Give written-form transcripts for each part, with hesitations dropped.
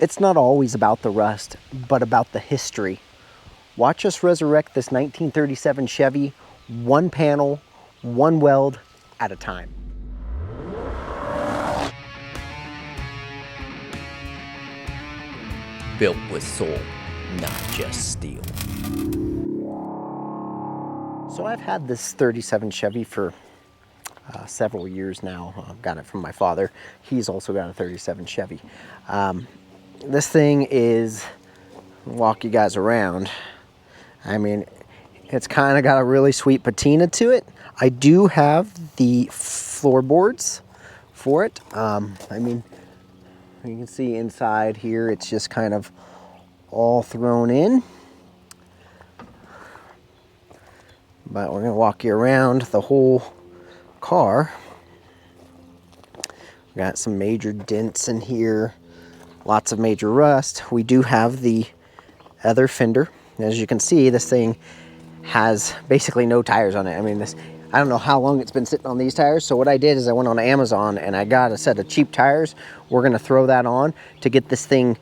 It's not always about the rust, but about the history. Watch us resurrect this 1937 Chevy, one panel, one weld at a time. Built with soul, not just steel. So I've had this 37 Chevy for several years now. I've got it from my father. He's also got a 37 Chevy. This thing is, walk you guys around. I mean, it's kind of got a really sweet patina to it. I do have the floorboards for it. I mean, you can see inside here, it's just kind of all thrown in. But we're gonna walk you around the whole car. We got some major dents in here, lots of major rust. We do have the other fender. As you can see, this thing has basically no tires on it. I mean, I don't know how long it's been sitting on these tires. So what I did is I went on Amazon and I got a set of cheap tires. We're gonna throw that on to get this thing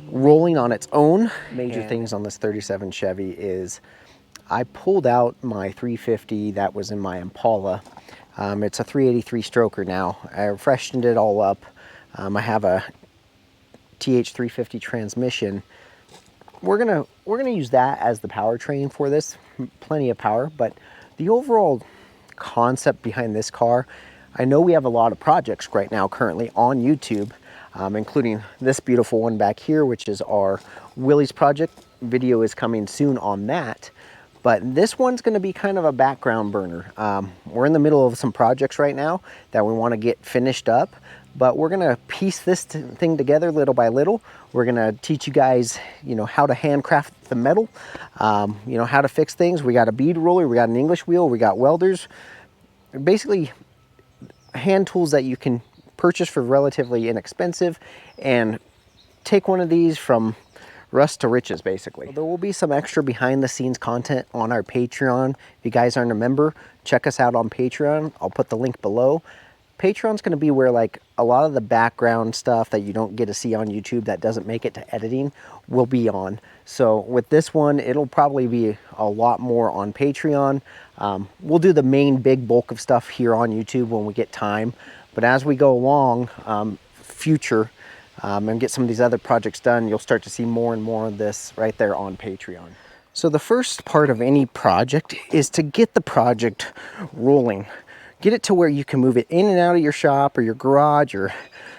rolling on its own. Major things on this 37 Chevy is I pulled out my 350 that was in my Impala. It's a 383 stroker now. I freshened it all up. I have a TH350 transmission. We're gonna use that as the powertrain for this. Plenty of power, but the overall concept behind this car, I know we have a lot of projects right now currently on YouTube, including this beautiful one back here, which is our Willys project. Video is coming soon on that. But this one's going to be kind of a background burner. We're in the middle of some projects right now that we want to get finished up, but we're going to piece this thing together little by little. We're going to teach you guys, how to handcraft the metal, how to fix things. We got a bead roller, we got an English wheel, we got welders. Basically, hand tools that you can purchase for relatively inexpensive and take one of these from rust to riches, basically. There will be some extra behind the scenes content on our Patreon. If you guys aren't a member, check us out on Patreon. I'll put the link below. Patreon's going to be where like a lot of the background stuff that you don't get to see on YouTube that doesn't make it to editing will be on. So with this one, it'll probably be a lot more on Patreon. We'll do the main big bulk of stuff here on YouTube when we get time. But as we go along, future, and get some of these other projects done, you'll start to see more and more of this right there on Patreon. So the first part of any project is to get the project rolling. Get it to where you can move it in and out of your shop or your garage or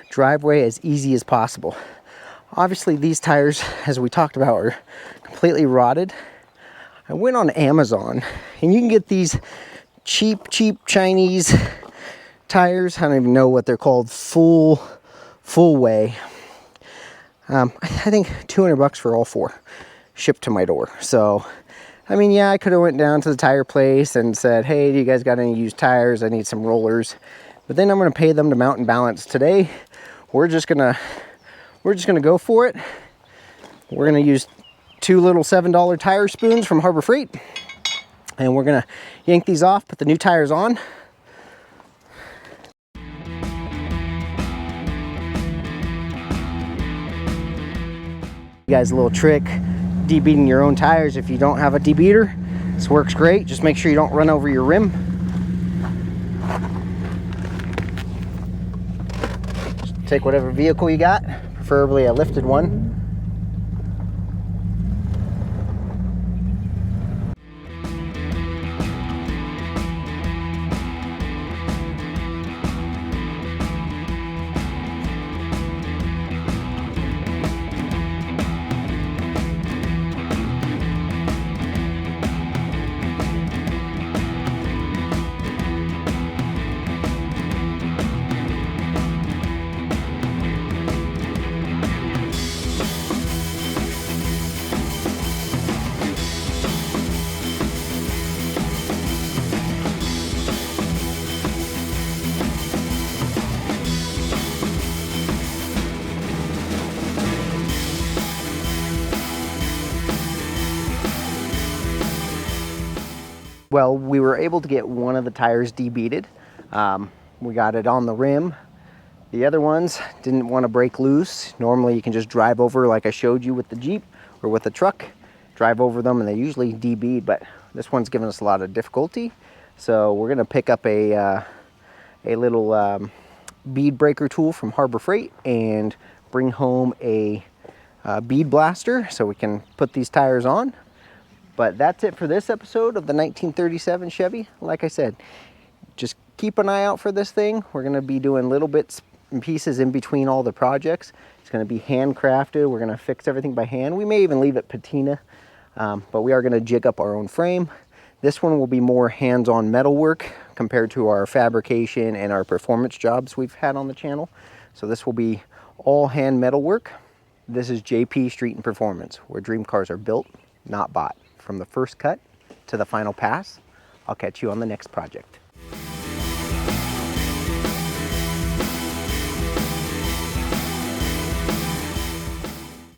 driveway as easy as possible. Obviously these tires, as we talked about, are completely rotted. I went on Amazon and you can get these cheap Chinese tires. I don't even know what they're called, full way. I think 200 bucks for all four shipped to my door. So, I mean, yeah, I could have went down to the tire place and said, hey, do you guys got any used tires? I need some rollers. But then I'm going to pay them to mount and balance. Today, we're just gonna go for it. We're gonna use two little $7 tire spoons from Harbor Freight, and we're gonna yank these off, put the new tires on. You guys, a little trick, debeating your own tires if you don't have a debeater. This works great. Just make sure you don't run over your rim. Just take whatever vehicle you got, preferably a lifted one. Well, we were able to get one of the tires debeaded. We got it on the rim, The other ones didn't want to break loose. Normally you can just drive over like I showed you with the Jeep or with the truck, drive over them and they usually DB'd, but this one's giving us a lot of difficulty. So we're gonna pick up a little bead breaker tool from Harbor Freight and bring home a bead blaster so we can put these tires on. But that's it for this episode of the 1937 Chevy. Like I said, just keep an eye out for this thing. We're gonna be doing little bits and pieces in between all the projects. It's gonna be handcrafted. We're gonna fix everything by hand. We may even leave it patina, but we are gonna jig up our own frame. This one will be more hands-on metalwork compared to our fabrication and our performance jobs we've had on the channel. So this will be all hand metalwork. This is JP Street & Performance, where dream cars are built, not bought. From the first cut to the final pass. I'll catch you on the next project.